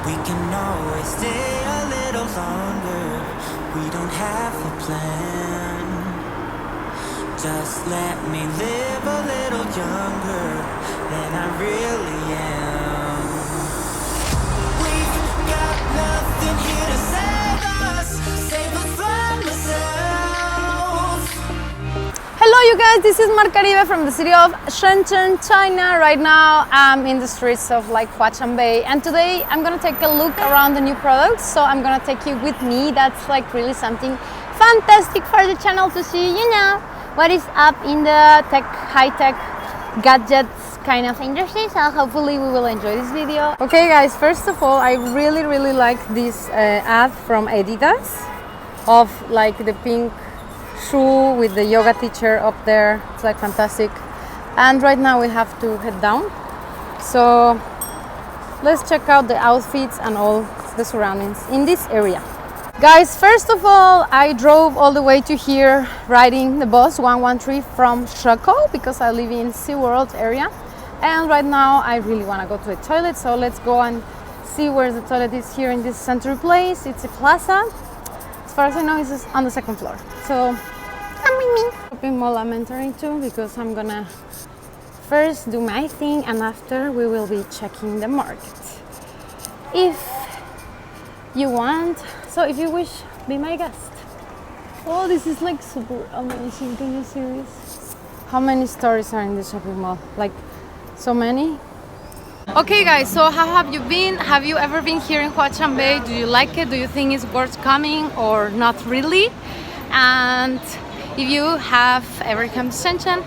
We can always stay a little longer. We don't have a plan. Just let me live a little younger than I really am. We've got nothing here to save us from ourselves. Hello you guys, this is Marcaribe from the city of Shenzhen, China. Right now I'm in the streets of like Huachanbei, and today I'm gonna take a look around the new products. So I'm gonna take you with me. That's like really something fantastic for the channel to see, you know, what is up in the high-tech gadgets kind of industry. So hopefully we will enjoy this video. Okay guys, first of all, I really like this ad from Adidas of like the pink shoe with the yoga teacher up there. It's like fantastic. And right now we have to head down, so let's check out the outfits and all the surroundings in this area. Guys, first of all, I drove all the way to here riding the bus 113 from Seoul because I live in SeaWorld area, and right now I really want to go to the toilet, so let's go and see where the toilet is here in this central place. It's a plaza. As far as I know, it's on the second floor. So come with me. Shopping mall I'm entering to because I'm gonna first do my thing, and after we will be checking the market if you want. So if you wish, be my guest. Oh, this is like super amazing. Can you see this? How many stores are in the shopping mall? Like so many. Okay guys, so how have you been? Have you ever been here in Huachanbei? Do you like it? Do you think it's worth coming or not really? And if you have ever come to Shenzhen,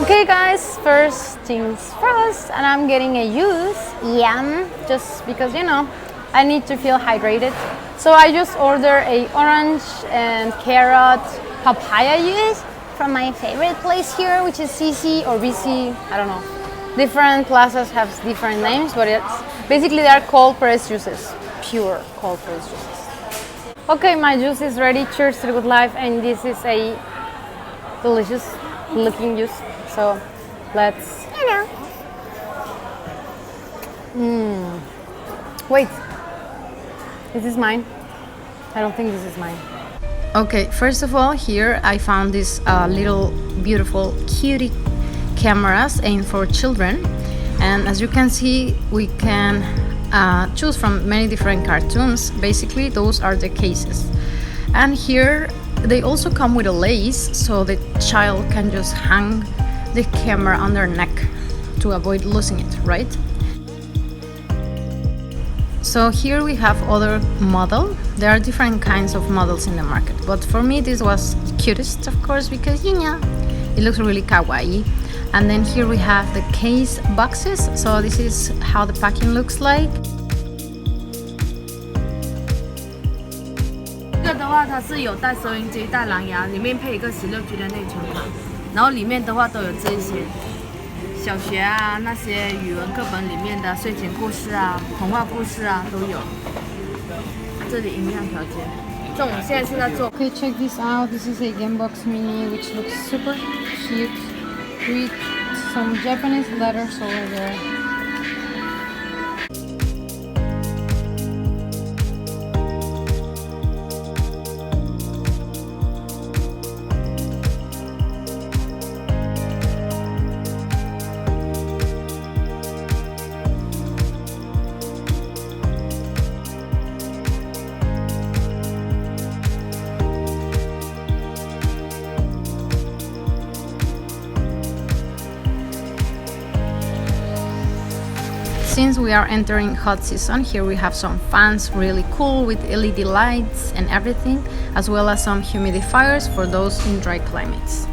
okay guys, first things first, and I'm getting a juice, yum, just because, you know, I need to feel hydrated. So I just ordered a orange and carrot papaya juice from my favorite place here, which is CC or BC, I don't know. Different plazas have different names, but it's basically they are cold pressed juices, pure cold pressed juices. Okay, my juice is ready. Cheers to the good life, and this is a delicious looking juice. So let's, you know. Wait, is this mine? I don't think this is mine. Okay, first of all, here I found these little beautiful cutie cameras aimed for children, and as you can see, we can choose from many different cartoons. Basically, those are the cases, and here they also come with a lace, so the child can just hang the camera on their neck to avoid losing it, right? So here we have other model. There are different kinds of models in the market, but for me this was the cutest, of course, because, you know, it looks really kawaii. And then here we have the case boxes. So this is how the packing looks like. 这个的话，它是有带收音机、带蓝牙，里面配一个16G 的内存卡，然后里面的话都有这一些小学啊那些语文课本里面的睡前故事啊、童话故事啊都有。这里音量调节，这我们现在是在做。Okay, check this out. This is a game box mini, which looks super cute. With some Japanese letters over there. Since we are entering hot season, here we have some fans, really cool, with LED lights and everything, as well as some humidifiers for those in dry climates.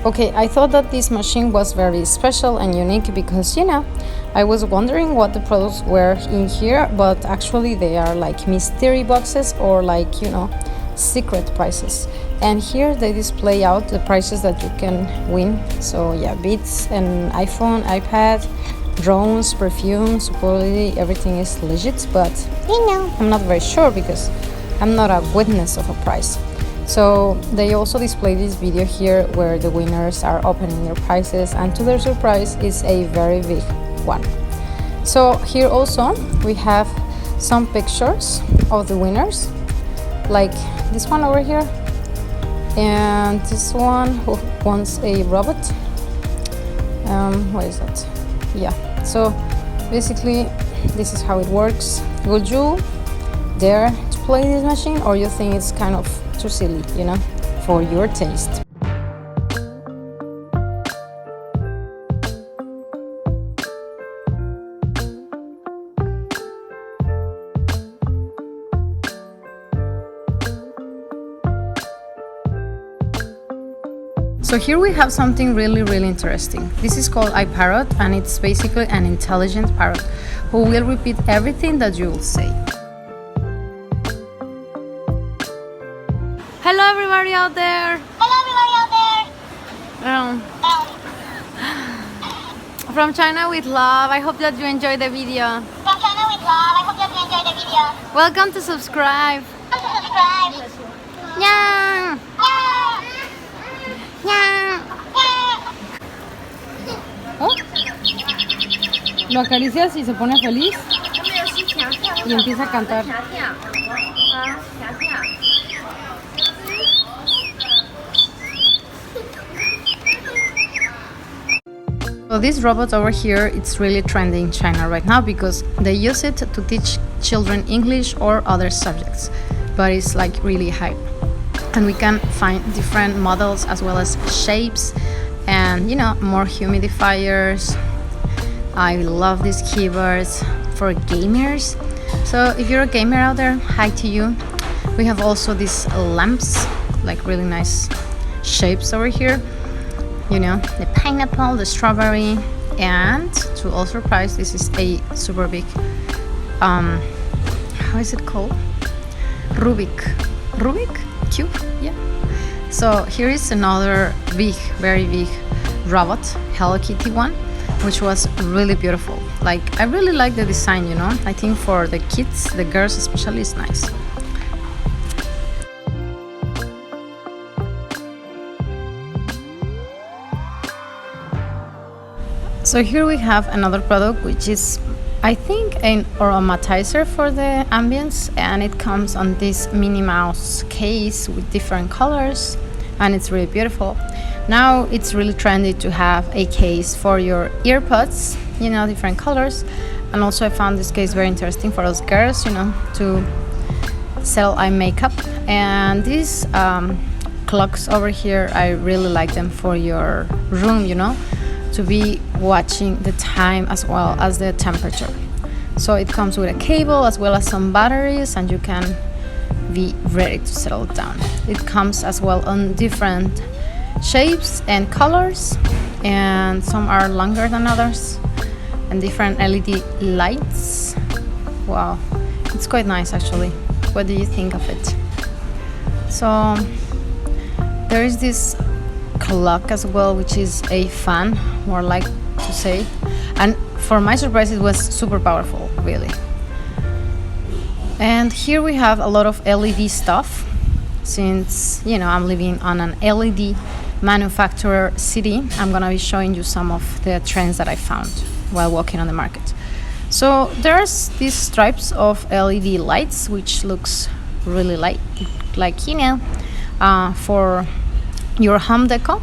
Okay, I thought that this machine was very special and unique because, you know, I was wondering what the products were in here, but actually they are like mystery boxes or like, you know, secret prices. And here they display out the prices that you can win. So yeah, Beats, an iPhone, iPad, drones, perfume, supposedly everything is legit, but, you know, I'm not very sure because I'm not a witness of a price. So they also display this video here where the winners are opening their prizes, and to their surprise is a very big one. So here also we have some pictures of the winners, like this one over here, and this one who wants a robot. What is that? Yeah, so basically this is how it works. Would you dare to play this machine, or you think it's kind of too silly, you know, for your taste? So here we have something really interesting. This is called iParrot, and it's basically an intelligent parrot who will repeat everything that you will say. Hello everybody out there. From China with love. I hope that you enjoyed the video. Welcome to subscribe. Yeah. ¿Oh? Lo acaricias y se pone feliz y empieza a cantar. So this robot over here, it's really trendy in China right now because they use it to teach children English or other subjects, but it's like really hype. And we can find different models as well as shapes, and you know, more humidifiers. I love these keyboards for gamers. So if you're a gamer out there, hi to you. We have also these lamps, like really nice shapes over here. You know, the pineapple, the strawberry, and to all surprise, this is a super big, how is it called? Rubik cube, yeah. So here is another big, very big robot, Hello Kitty one, which was really beautiful. Like, I really like the design, you know. I think for the kids, the girls especially, is nice. So here we have another product, which is, I think, an aromatizer for the ambience, and it comes on this Minnie Mouse case with different colors, and it's really beautiful. Now it's really trendy to have a case for your earpods, you know, different colors. And also I found this case very interesting for us girls, you know, to sell eye makeup. And these clocks over here, I really like them for your room, you know, to be watching the time as well as the temperature. So it comes with a cable as well as some batteries, and you can be ready to settle it down. It comes as well on different shapes and colors, and some are longer than others, and different LED lights. Wow, it's quite nice actually. What do you think of it? So there is this clock as well, which is a fan, more like to say, and for my surprise it was super powerful, really. And here we have a lot of LED stuff, since, you know, I'm living on an LED manufacturer city. I'm gonna be showing you some of the trends that I found while walking on the market. So there's these stripes of LED lights, which looks really like, you know, for your home deco.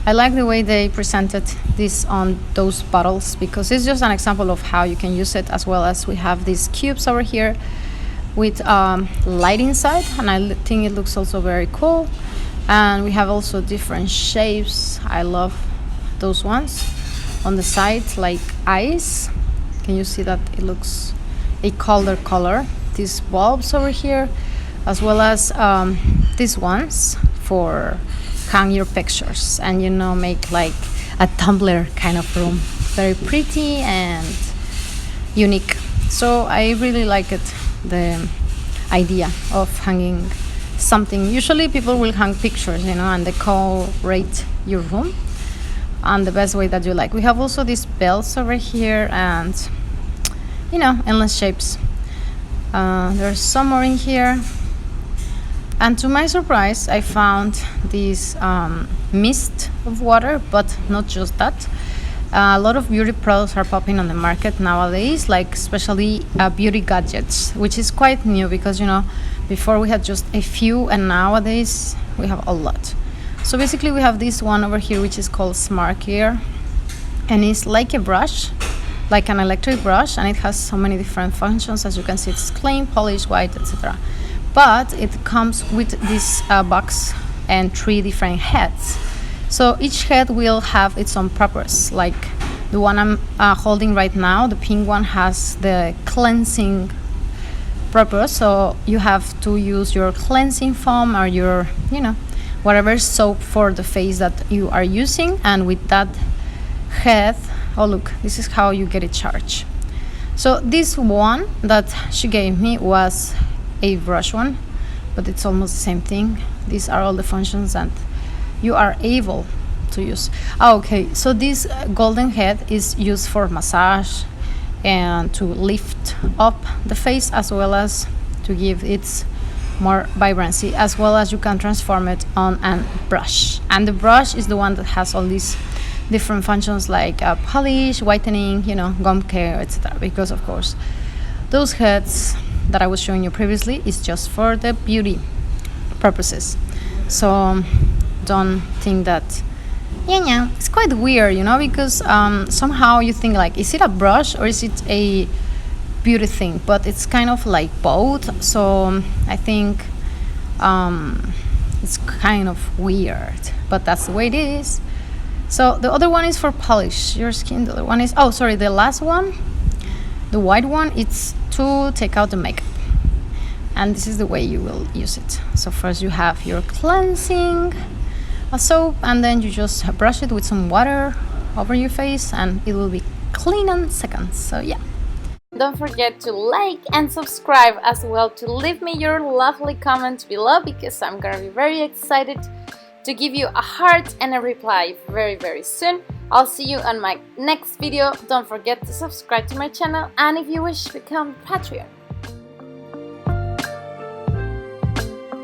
I like the way they presented this on those bottles, because it's just an example of how you can use it, as well as we have these cubes over here with light inside, and I think it looks also very cool. And we have also different shapes. I love those ones on the side, like eyes. Can you see that it looks a color? These bulbs over here, as well as these ones for hang your pictures and, you know, make like a Tumblr kind of room. Very pretty and unique. So I really like it, the idea of hanging something. Usually people will hang pictures, you know, and decorate your room and the best way that you like. We have also these bells over here, and, you know, endless shapes. There's some more in here. And to my surprise, I found this mist of water, but not just that. A lot of beauty products are popping on the market nowadays, like especially beauty gadgets, which is quite new because, you know, before we had just a few and nowadays we have a lot. So basically we have this one over here which is called Smart Care, and it's like a brush, like an electric brush, and it has so many different functions. As you can see, it's clean, polish, white, etc. But it comes with this box and 3 different heads. So each head will have its own purpose. Like the one I'm holding right now, the pink one has the cleansing purpose. So you have to use your cleansing foam or your, you know, whatever soap for the face that you are using. And with that head, oh look, this is how you get it charged. So this one that she gave me was a brush one, but it's almost the same thing. These are all the functions that you are able to use. Okay, so this golden head is used for massage and to lift up the face, as well as to give it more vibrancy, as well as you can transform it on a brush. And the brush is the one that has all these different functions like polish, whitening, you know, gum care, etc. Because of course those heads that I was showing you previously is just for the beauty purposes. So don't think that yeah, it's quite weird, you know, because somehow you think like, is it a brush or is it a beauty thing? But it's kind of like both. So I think it's kind of weird, but that's the way it is. So the other one is for polish your skin. The other one is, oh sorry, the last one, the white one, it's to take out the makeup. And this is the way you will use it. So first you have your cleansing soap, and then you just brush it with some water over your face and it will be clean in seconds. So yeah. Don't forget to like and subscribe, as well to leave me your lovely comments below, because I'm gonna be very excited to give you a heart and a reply very, very soon. I'll see you on my next video. Don't forget to subscribe to my channel, and if you wish, become Patreon.